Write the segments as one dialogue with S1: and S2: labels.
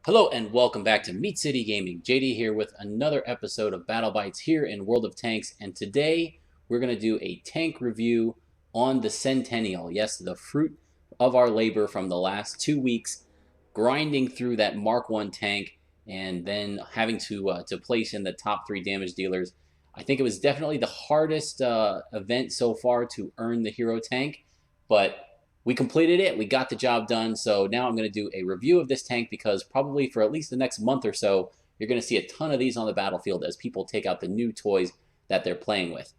S1: Hello and welcome back to Meat City Gaming. JD here with another episode of Battle Bites here in World of Tanks, and today we're going to do a tank review on the Centennial. Yes, the fruit of our labor from the last 2 weeks, grinding through that Mark 1 tank and then having to place in the top 3 damage dealers. I think it was definitely the hardest event so far to earn the hero tank, but we completed it. We got the job done. So now I'm going to do a review of this tank because probably for at least the next month or so, you're going to see a ton of these on the battlefield as people take out the new toys that they're playing with.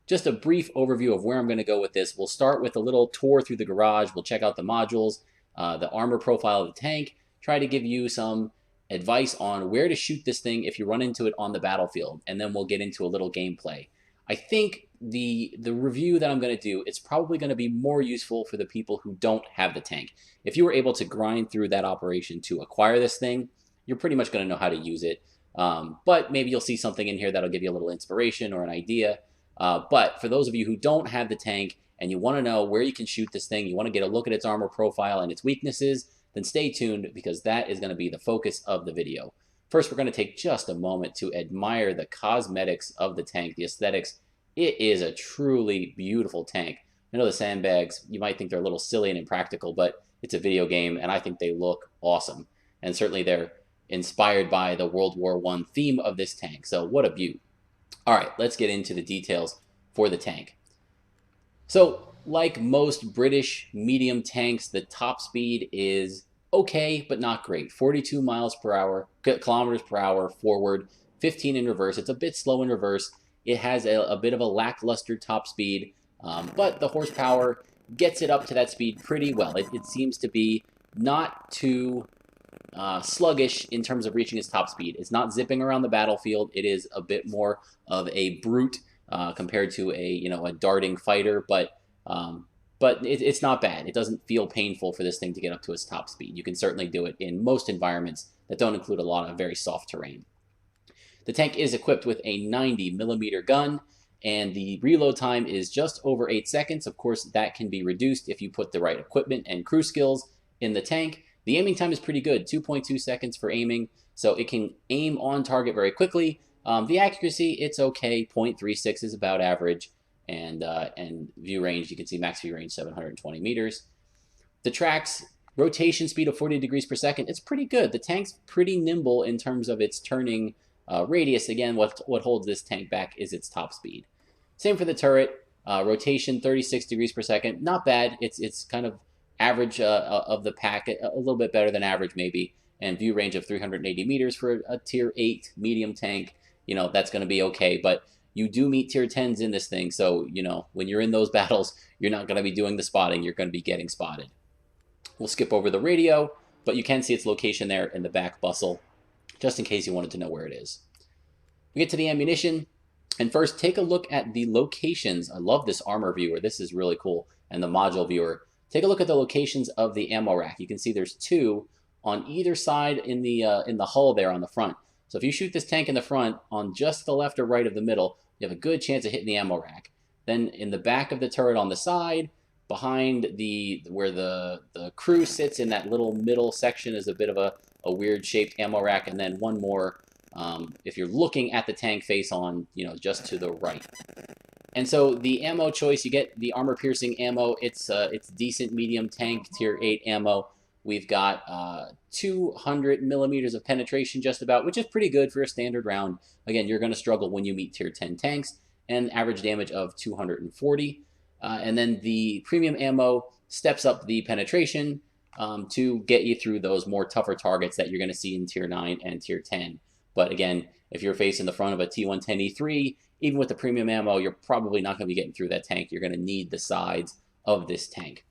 S1: Just a brief overview of where I'm going to go with this. We'll start with a little tour through the garage. We'll check out the modules, the armor profile of the tank, try to give you some advice on where to shoot this thing if you run into it on the battlefield, and then we'll get into a little gameplay. I think the review that I'm going to do, it's probably going to be more useful for the people who don't have the tank. If you were able to grind through that operation to acquire this thing, you're pretty much going to know how to use it. But maybe you'll see something in here that'll give you a little inspiration or an idea. But for those of you who don't have the tank and you want to know where you can shoot this thing, you want to get a look at its armor profile and its weaknesses, then stay tuned because that is going to be the focus of the video. First, we're going to take just a moment to admire the cosmetics of the tank, the aesthetics. It is a truly beautiful tank. I know the sandbags, you might think they're a little silly and impractical, but it's a video game, and I think they look awesome. And certainly they're inspired by the World War I theme of this tank, so what a beaut. All right, let's get into the details for the tank. So, like most British medium tanks, the top speed is okay, but not great. 42 miles per hour, kilometers per hour forward, 15 in reverse. It's a bit slow in reverse. It has a bit of a lackluster top speed, but the horsepower gets it up to that speed pretty well. It seems to be not too sluggish in terms of reaching its top speed. It's not zipping around the battlefield. It is a bit more of a brute compared to a darting fighter, but it's not bad. It doesn't feel painful for this thing to get up to its top speed. You can certainly do it in most environments that don't include a lot of very soft terrain. The tank is equipped with a 90mm gun, and the reload time is just over 8 seconds. Of course, that can be reduced if you put the right equipment and crew skills in the tank. The aiming time is pretty good, 2.2 seconds for aiming, so it can aim on target very quickly. The accuracy, it's okay, 0.36 is about average. And view range, you can see max view range 720 meters. The track's rotation speed of 40 degrees per second, it's pretty good. The tank's pretty nimble in terms of its turning radius. Again, what holds this tank back is its top speed. Same for the turret, rotation 36 degrees per second, not bad. It's kind of average of the pack, a little bit better than average maybe, and view range of 380 meters for a tier 8 medium tank. That's going to be okay, but you do meet tier 10s in this thing, so when you're in those battles, you're not going to be doing the spotting, you're going to be getting spotted. We'll skip over the radio, but you can see its location there in the back bustle, just in case you wanted to know where it is. We get to the ammunition, and first take a look at the locations. I love this armor viewer, this is really cool, and the module viewer. Take a look at the locations of the ammo rack. You can see there's 2 on either side in the hull there on the front. So if you shoot this tank in the front, on just the left or right of the middle, you have a good chance of hitting the ammo rack. Then in the back of the turret on the side, behind where the crew sits in that little middle section is a bit of a weird shaped ammo rack, and then one more if you're looking at the tank face on, just to the right. And so the ammo choice, you get the armor piercing ammo. It's decent medium tank tier 8 ammo. We've got 200 millimeters of penetration just about, which is pretty good for a standard round. Again, you're going to struggle when you meet tier 10 tanks, and average damage of 240. And then the premium ammo steps up the penetration to get you through those more tougher targets that you're going to see in tier 9 and tier 10. But again, if you're facing the front of a T110E3, even with the premium ammo, you're probably not going to be getting through that tank. You're going to need the sides of this tank.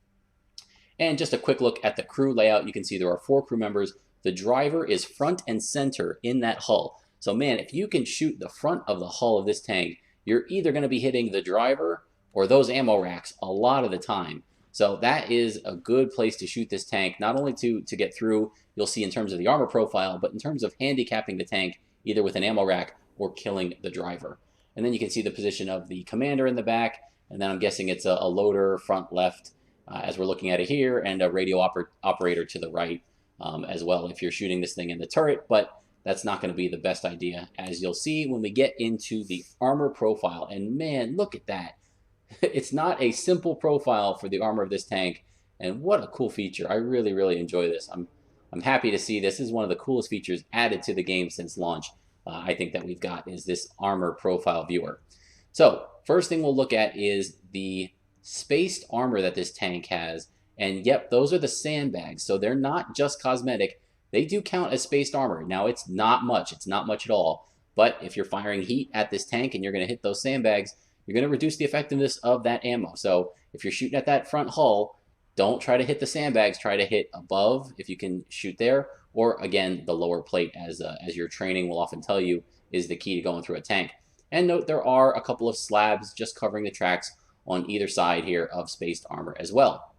S1: And just a quick look at the crew layout. You can see there are 4 crew members. The driver is front and center in that hull. So man, if you can shoot the front of the hull of this tank, you're either going to be hitting the driver or those ammo racks a lot of the time. So that is a good place to shoot this tank, not only to get through, you'll see in terms of the armor profile, but in terms of handicapping the tank, either with an ammo rack or killing the driver. And then you can see the position of the commander in the back, and then I'm guessing it's a loader front left, as we're looking at it here, and a radio operator to the right. as well if you're shooting this thing in the turret, but that's not going to be the best idea, as you'll see when we get into the armor profile. And man, look at that. It's not a simple profile for the armor of this tank, and what a cool feature. I really, really enjoy this. I'm happy to see this. This is one of the coolest features added to the game since launch. I think that we've got is this armor profile viewer. So first thing we'll look at is the spaced armor that this tank has. And yep, those are the sandbags. So they're not just cosmetic. They do count as spaced armor. Now it's not much. It's not much at all. But if you're firing heat at this tank and you're going to hit those sandbags, you're going to reduce the effectiveness of that ammo. So if you're shooting at that front hull, don't try to hit the sandbags. Try to hit above if you can shoot there. Or again, the lower plate, as your training will often tell you, is the key to going through a tank. And note there are a couple of slabs just covering the tracks on either side here of spaced armor as well.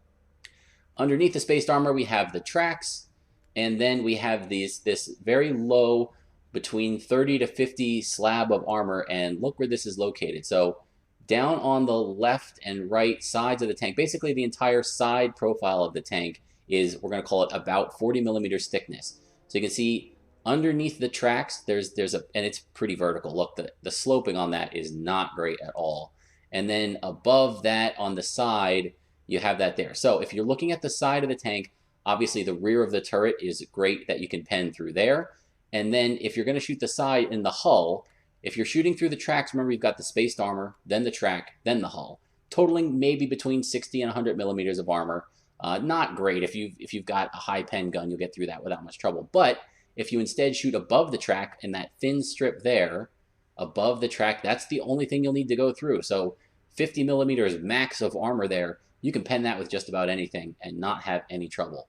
S1: Underneath the spaced armor, we have the tracks, and then we have this very low, between 30 to 50 slab of armor, and look where this is located. So down on the left and right sides of the tank, basically the entire side profile of the tank is, we're going to call it about 40 millimeters thickness. So you can see underneath the tracks, there's a, and it's pretty vertical. Look, the sloping on that is not great at all. And then above that on the side, you have that there. So if you're looking at the side of the tank, obviously the rear of the turret is great that you can pen through there. And then if you're going to shoot the side in the hull, if you're shooting through the tracks, remember you've got the spaced armor, then the track, then the hull, totaling maybe between 60 and 100 millimeters of armor. Not great. If you've got a high pen gun, you'll get through that without much trouble. But if you instead shoot above the track in that thin strip there, above the track, that's the only thing you'll need to go through. So 50 millimeters max of armor there, you can pen that with just about anything and not have any trouble.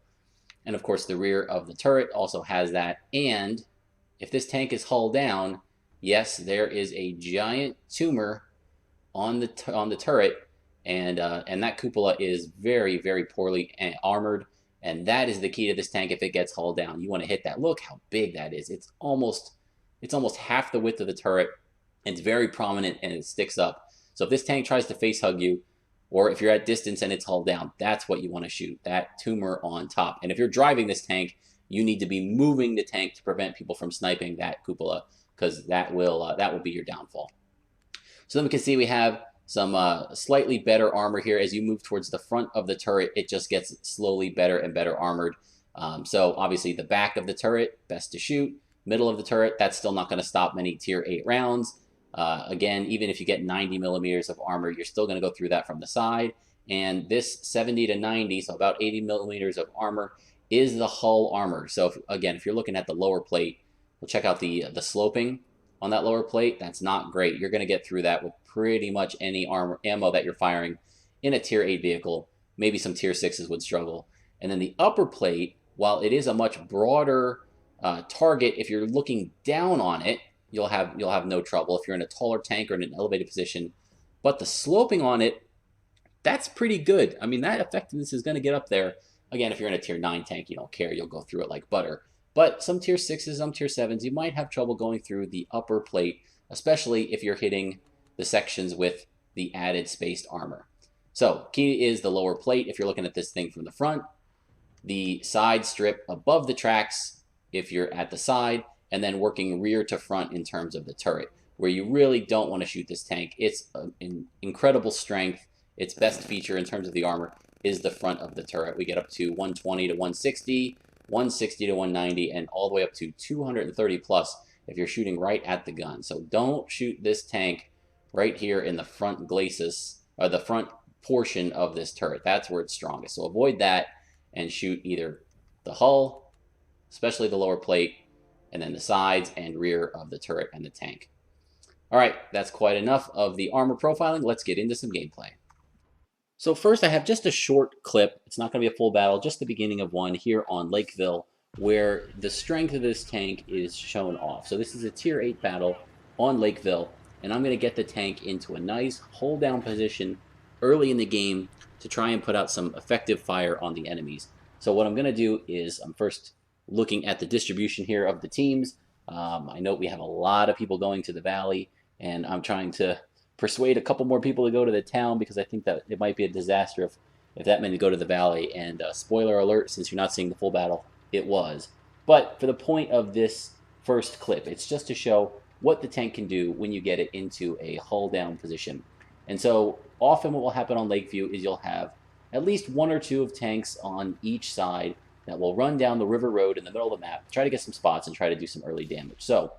S1: And of course, the rear of the turret also has that. And if this tank is hull down, yes, there is a giant tumor on the turret, and that cupola is very, very poorly armored. And that is the key to this tank. If it gets hull down, you want to hit that. Look how big that is. It's almost half the width of the turret. It's very prominent and it sticks up. So if this tank tries to face hug you, or if you're at distance and it's hull down, that's what you want to shoot, that tumor on top. And if you're driving this tank, you need to be moving the tank to prevent people from sniping that cupola, because that will be your downfall. So then we can see we have some slightly better armor here. As you move towards the front of the turret, it just gets slowly better and better armored. So obviously the back of the turret, best to shoot. Middle of the turret, that's still not going to stop many tier 8 rounds. Again, even if you get 90 millimeters of armor, you're still going to go through that from the side. And this 70 to 90, so about 80 millimeters of armor, is the hull armor. So if you're looking at the lower plate, we'll check out the sloping on that lower plate. That's not great. You're going to get through that with pretty much any ammo that you're firing in a tier 8 vehicle. Maybe some tier 6s would struggle. And then the upper plate, while it is a much broader target, if you're looking down on it, you'll have no trouble if you're in a taller tank or in an elevated position. But the sloping on it, that's pretty good. I mean, that effectiveness is going to get up there. Again, if you're in a tier 9 tank, you don't care. You'll go through it like butter. But some tier 6s, some tier 7s, you might have trouble going through the upper plate, especially if you're hitting the sections with the added spaced armor. So key is the lower plate if you're looking at this thing from the front, the side strip above the tracks if you're at the side, and then working rear to front in terms of the turret, where you really don't want to shoot this tank. It's an incredible strength. Its best feature in terms of the armor is the front of the turret. We get up to 120 to 160, 160 to 190, and all the way up to 230 plus if you're shooting right at the gun. So don't shoot this tank right here in the front glacis, or the front portion of this turret. That's where it's strongest. So avoid that and shoot either the hull, especially the lower plate, and then the sides and rear of the turret and the tank. All right, that's quite enough of the armor profiling. Let's get into some gameplay. So first I have just a short clip. It's not going to be a full battle, just the beginning of one here on Lakeville, where the strength of this tank is shown off. So this is a tier 8 battle on Lakeville, and I'm going to get the tank into a nice hold down position early in the game to try and put out some effective fire on the enemies. So what I'm going to do is I'm first looking at the distribution here of the teams. I know we have a lot of people going to the valley, and I'm trying to persuade a couple more people to go to the town, because I think that it might be a disaster if that many go to the valley. And spoiler alert, since you're not seeing the full battle, it was. But for the point of this first clip, it's just to show what the tank can do when you get it into a hull down position. And so often what will happen on Lakeview is you'll have at least one or two of tanks on each side that will run down the river road in the middle of the map, try to get some spots and try to do some early damage. So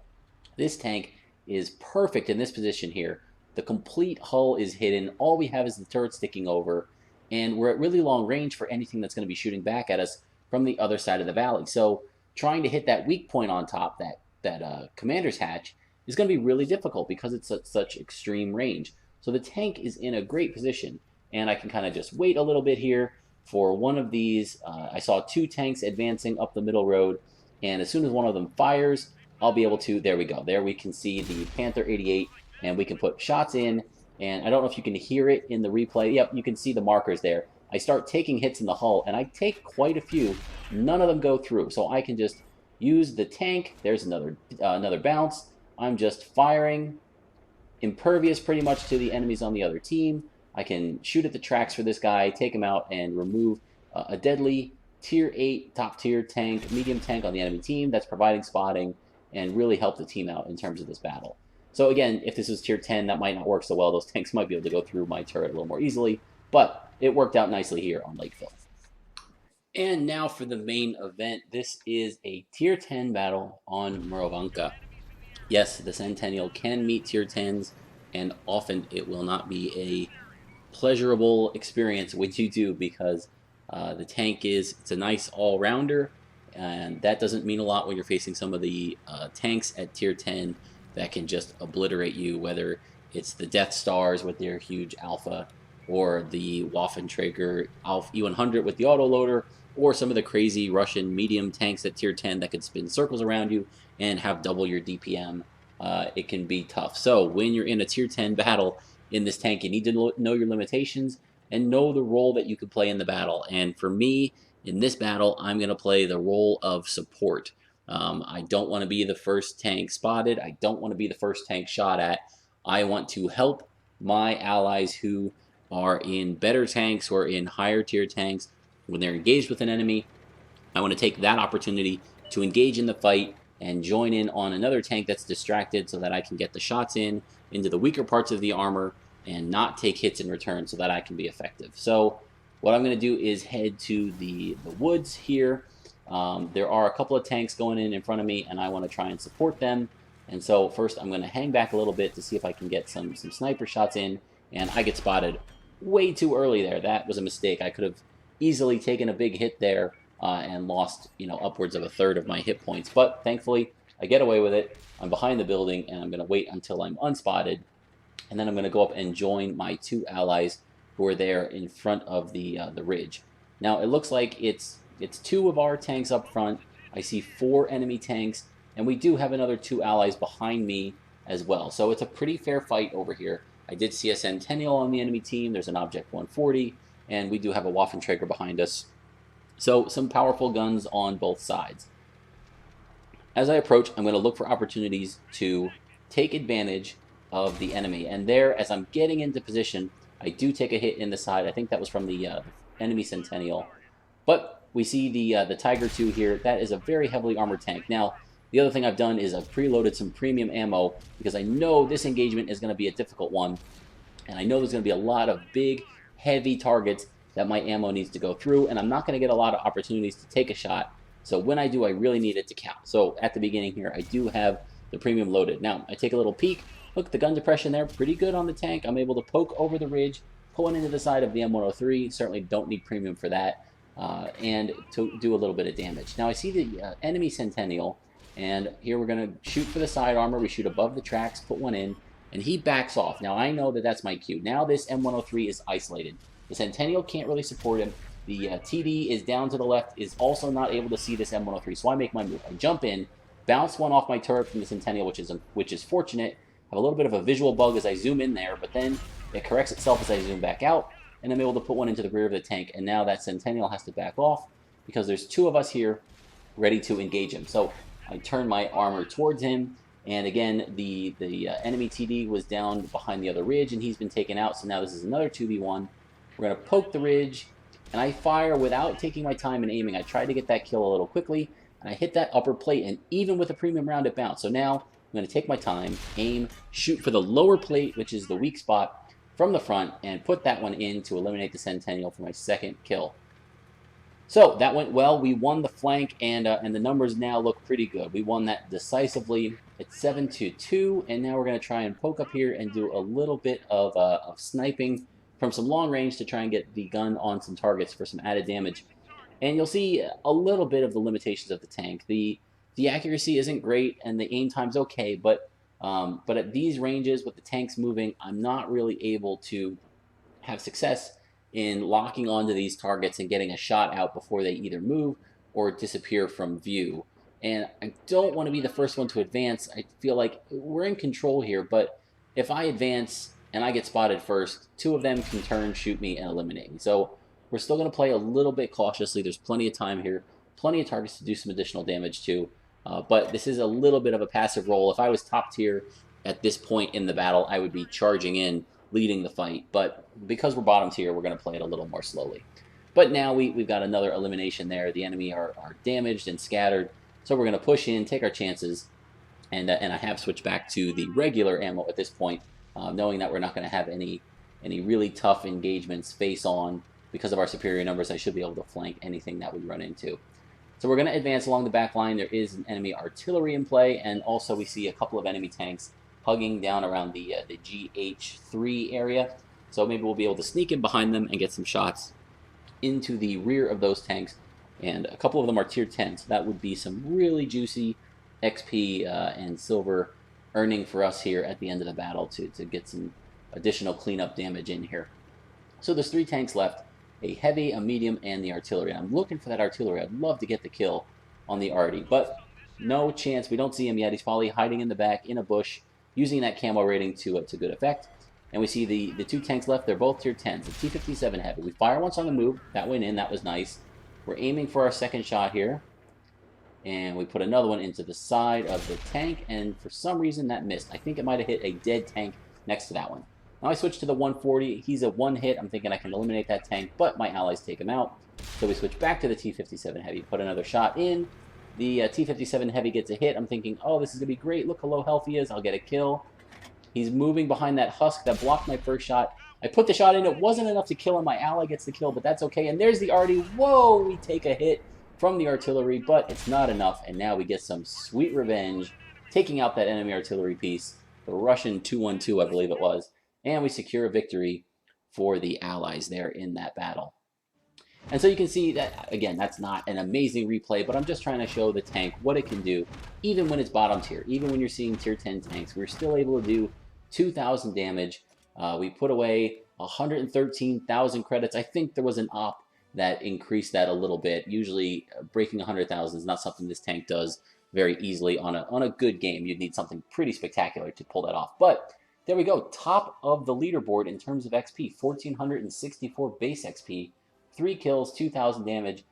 S1: this tank is perfect in this position here. The complete hull is hidden. All we have is the turret sticking over, and we're at really long range for anything that's going to be shooting back at us from the other side of the valley. So trying to hit that weak point on top, that commander's hatch, is going to be really difficult because it's at such extreme range. So the tank is in a great position, and I can kind of just wait a little bit here for one of these. I saw two tanks advancing up the middle road, and as soon as one of them fires, I'll be able to, there we go. There we can see the Panther 88, and we can put shots in, and I don't know if you can hear it in the replay. Yep, you can see the markers there. I start taking hits in the hull, and I take quite a few. None of them go through, so I can just use the tank. There's another bounce. I'm just firing, impervious pretty much to the enemies on the other team. I can shoot at the tracks for this guy, take him out, and remove a deadly tier 8 top tier tank, medium tank on the enemy team that's providing spotting and really help the team out in terms of this battle. So again, if this was tier 10, that might not work so well. Those tanks might be able to go through my turret a little more easily, but it worked out nicely here on Lakeville. And now for the main event. This is a tier 10 battle on Mrovanka. Yes, the Centennial can meet tier 10s, and often it will not be a pleasurable experience when you do, because the tank it's a nice all-rounder, and that doesn't mean a lot when you're facing some of the tanks at tier 10 that can just obliterate you, whether it's the Death Stars with their huge alpha, or the Waffenträger Alpha E100 with the autoloader, or some of the crazy Russian medium tanks at tier 10 that could spin circles around you and have double your DPM. It can be tough. So when you're in a tier 10 battle in this tank, you need to know your limitations and know the role that you could play in the battle. And for me, in this battle, I'm going to play the role of support. I don't want to be the first tank spotted. I don't want to be the first tank shot at. I want to help my allies who are in better tanks or in higher tier tanks when they're engaged with an enemy. I want to take that opportunity to engage in the fight and join in on another tank that's distracted so that I can get the shots into the weaker parts of the armor and not take hits in return so that I can be effective. So what I'm going to do is head to the woods here. There are a couple of tanks going in front of me, and I want to try and support them. And so first I'm going to hang back a little bit to see if I can get some sniper shots in, and I get spotted way too early there. That was a mistake. I could have easily taken a big hit there and lost, upwards of a third of my hit points. But thankfully, I get away with it. I'm behind the building, and I'm going to wait until I'm unspotted. And then I'm going to go up and join my two allies who are there in front of the ridge. Now, it looks like it's two of our tanks up front. I see 4 enemy tanks, and we do have another 2 allies behind me as well. So it's a pretty fair fight over here. I did see a Centennial on the enemy team. There's an Object 140, and we do have a Waffenträger behind us. So some powerful guns on both sides. As I approach, I'm going to look for opportunities to take advantage of the enemy. And there, as I'm getting into position, I do take a hit in the side. I think that was from the enemy Centennial. But we see the Tiger 2 here. That is a very heavily armored tank. Now, the other thing I've done is I've preloaded some premium ammo because I know this engagement is going to be a difficult one. And I know there's going to be a lot of big, heavy targets that my ammo needs to go through, and I'm not going to get a lot of opportunities to take a shot. So when I do, I really need it to count. So at the beginning here, I do have the premium loaded. Now, I take a little peek. Look, the gun depression there, pretty good on the tank. I'm able to poke over the ridge, pull one into the side of the M103. Certainly don't need premium for that, and to do a little bit of damage. Now, I see the enemy Centennial, and here we're going to shoot for the side armor. We shoot above the tracks, put one in, and he backs off. Now, I know that that's my cue. Now this M103 is isolated. The Centennial can't really support him. The TD is down to the left, is also not able to see this M103, so I make my move. I jump in, bounce one off my turret from the Centennial, which is fortunate. Have a little bit of a visual bug as I zoom in there, but then it corrects itself as I zoom back out, and I'm able to put one into the rear of the tank, and now that Centennial has to back off because there's 2 of us here ready to engage him. So I turn my armor towards him, and again, the enemy TD was down behind the other ridge, and he's been taken out, so now this is another 2v1. We're going to poke the ridge, and I fire without taking my time and aiming. I try to get that kill a little quickly, and I hit that upper plate, and even with a premium round, it bounced. So now I'm going to take my time, aim, shoot for the lower plate, which is the weak spot, from the front, and put that one in to eliminate the Centennial for my second kill. So that went well. We won the flank, and the numbers now look pretty good. We won that decisively. It's 7-2, and now we're going to try and poke up here and do a little bit of sniping from some long range to try and get the gun on some targets for some added damage. And you'll see a little bit of the limitations of the tank. The accuracy isn't great, and the aim time's okay, but at these ranges with the tanks moving, I'm not really able to have success in locking onto these targets and getting a shot out before they either move or disappear from view. And I don't want to be the first one to advance. I feel like we're in control here, but if I advance and I get spotted first, two of them can turn, shoot me, and eliminate me. So we're still going to play a little bit cautiously. There's plenty of time here, plenty of targets to do some additional damage to. But this is a little bit of a passive role. If I was top tier at this point in the battle, I would be charging in, leading the fight. But because we're bottom tier, we're going to play it a little more slowly. But now we've got another elimination there. The enemy are damaged and scattered. So we're going to push in, take our chances. And I have switched back to the regular ammo at this point, knowing that we're not going to have any really tough engagements face on. Because of our superior numbers, I should be able to flank anything that we run into. So we're going to advance along the back line. There is an enemy artillery in play, and also we see a couple of enemy tanks hugging down around the GH3 area. So maybe we'll be able to sneak in behind them and get some shots into the rear of those tanks. And a couple of them are tier 10, so that would be some really juicy XP and silver earning for us here at the end of the battle to get some additional cleanup damage in here. So there's 3 tanks left. A heavy, a medium, and the artillery. I'm looking for that artillery. I'd love to get the kill on the arty, but no chance. We don't see him yet. He's probably hiding in the back in a bush, using that camo rating to good effect. And we see the 2 tanks left. They're both tier 10s. The T57 heavy. We fire once on the move. That went in. That was nice. We're aiming for our second shot here. And we put another one into the side of the tank, and for some reason that missed. I think it might have hit a dead tank next to that one. Now I switch to the 140. He's a one hit. I'm thinking I can eliminate that tank, but my allies take him out. So we switch back to the T57 Heavy, put another shot in. The T57 Heavy gets a hit. I'm thinking, oh, this is going to be great. Look how low health he is. I'll get a kill. He's moving behind that husk that blocked my first shot. I put the shot in. It wasn't enough to kill him. My ally gets the kill, but that's okay. And there's the arty. Whoa, we take a hit from the artillery, but it's not enough. And now we get some sweet revenge, taking out that enemy artillery piece. The Russian 212, I believe it was. And we secure a victory for the allies there in that battle. And so you can see that, again, that's not an amazing replay, but I'm just trying to show the tank what it can do, even when it's bottom tier. Even when you're seeing tier 10 tanks, we're still able to do 2,000 damage. We put away 113,000 credits. I think there was an op that increased that a little bit. Usually breaking 100,000 is not something this tank does very easily on a good game. You'd need something pretty spectacular to pull that off. But there we go, top of the leaderboard in terms of XP, 1,464 base XP, 3 kills, 2,000 damage,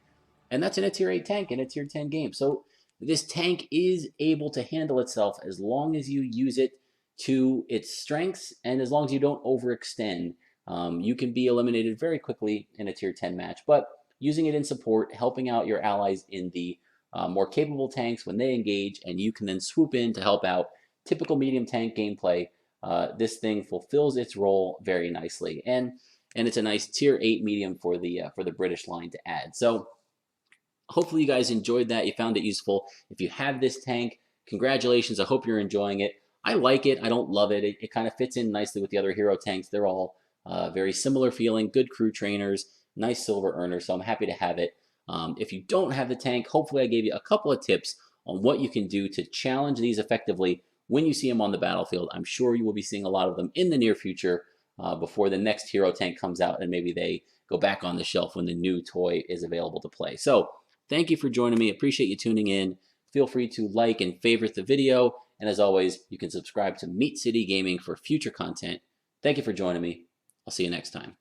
S1: and that's in a tier 8 tank in a tier 10 game. So this tank is able to handle itself as long as you use it to its strengths and as long as you don't overextend. You can be eliminated very quickly in a tier 10 match, but using it in support, helping out your allies in the more capable tanks when they engage, and you can then swoop in to help out. Typical medium tank gameplay. This thing fulfills its role very nicely, and it's a nice tier 8 medium for the British line to add. So hopefully you guys enjoyed that. You found it useful. If you have this tank, congratulations. I hope you're enjoying it. I like it. I don't love it. It kind of fits in nicely with the other hero tanks. They're all very similar feeling, good crew trainers, nice silver earners. So I'm happy to have it. If you don't have the tank, hopefully I gave you a couple of tips on what you can do to challenge these effectively when you see them on the battlefield. I'm sure you will be seeing a lot of them in the near future before the next hero tank comes out and maybe they go back on the shelf when the new toy is available to play. So thank you for joining me. Appreciate you tuning in. Feel free to like and favorite the video. And as always, you can subscribe to Meat City Gaming for future content. Thank you for joining me. I'll see you next time.